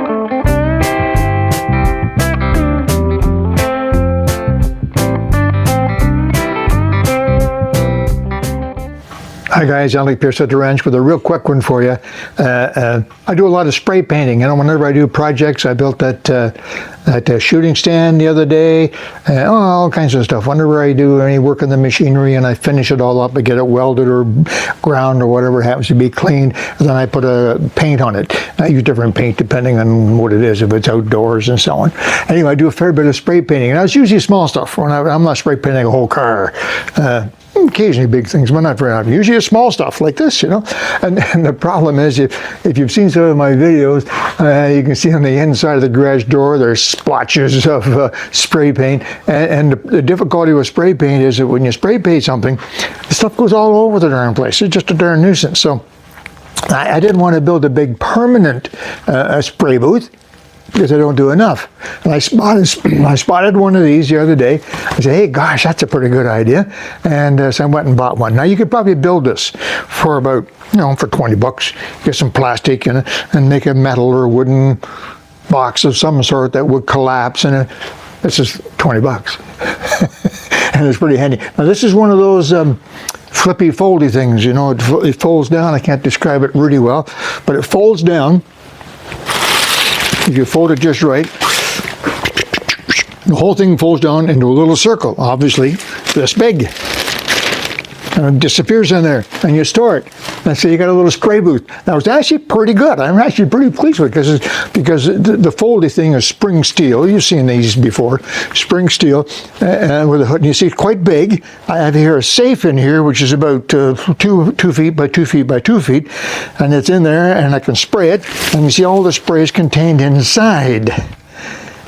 Hi guys, Alec Peirce at the ranch with a real quick one for you. I do a lot of spray painting. Whenever I do projects, I built that shooting stand the other day, all kinds of stuff. Whenever I do any work on the machinery and I finish it all up, I get it welded or ground or whatever happens to be clean, and then I put a paint on it. I use different paint depending on what it is, if it's outdoors and so on. Anyway, I do a fair bit of spray painting, and it's usually small stuff. I'm not spray painting a whole car. Occasionally big things, but not very often. Usually small stuff like this, And the problem is, if you've seen some of my videos, you can see on the inside of the garage door there's splotches of spray paint. And the difficulty with spray paint is that when you spray paint something, the stuff goes all over the darn place. It's just a darn nuisance. So I didn't want to build a big permanent spray booth, because I don't do enough. And I spotted one of these the other day. I said, hey, gosh, that's a pretty good idea. And so I went and bought one. Now, you could probably build this for about, for 20 bucks. Get some plastic and make a metal or wooden box of some sort that would collapse. And this is 20 bucks. And it's pretty handy. Now, this is one of those flippy, foldy things. It folds down. I can't describe it really well, but it folds down. If you fold it just right, the whole thing folds down into a little circle, obviously this big. And it disappears in there, and you store it. And so you got a little spray booth. Now, it's actually pretty good. I'm actually pretty pleased with it because the foldy thing is spring steel. You've seen these before, spring steel, and with a hood. And you see it's quite big. I have here a safe in here, which is about 2 feet by 2 feet by 2 feet, and it's in there, and I can spray it. And you see all the spray is contained inside.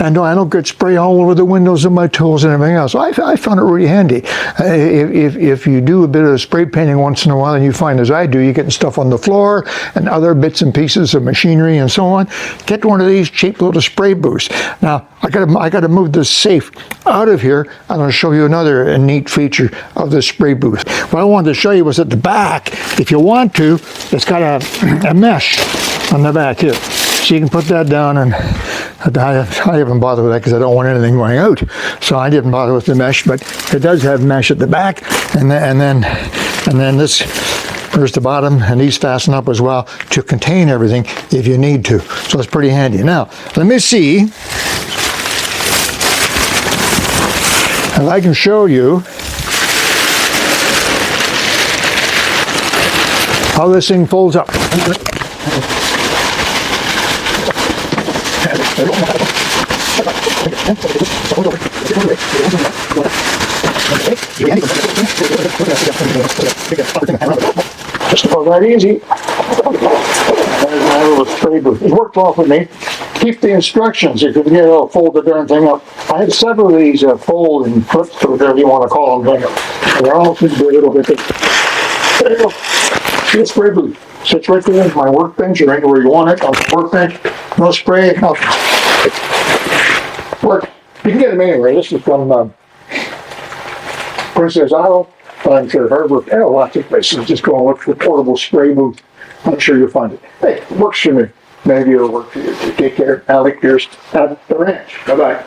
And I don't get spray all over the windows of my tools and everything else. So I found it really handy. If you do a bit of spray painting once in a while, and you find, as I do, you're getting stuff on the floor and other bits and pieces of machinery and so on, get one of these cheap little spray booths. Now, I gotta move this safe out of here. I'm gonna show you another neat feature of the spray booth. What I wanted to show you was at the back. If you want to, it's got a mesh on the back here. So you can put that down, and I haven't bothered with that because I don't want anything going out. So I didn't bother with the mesh, but it does have mesh at the back, and then this, there's the bottom, and these fasten up as well to contain everything if you need to. So it's pretty handy. Now, let me see if I can show you how this thing folds up. Just about that easy. There's my little spray booth. It worked well for me. Keep the instructions if you can fold the darn thing up. I have several of these folding clips, or whatever you want to call them. They're all should be a little bit big. There you go. See the spray booth. Sits right there in my workbench, or anywhere you want it on the workbench. No spray, nothing. Work. You can get them anywhere. This is from Princess Isle. I'm sure Harbor. Lots of places. Just go and look for portable spray booth. I'm sure you'll find it. Hey, it works for me. Maybe it'll work for you. Take care. Alec Peirce at the ranch. Bye-bye.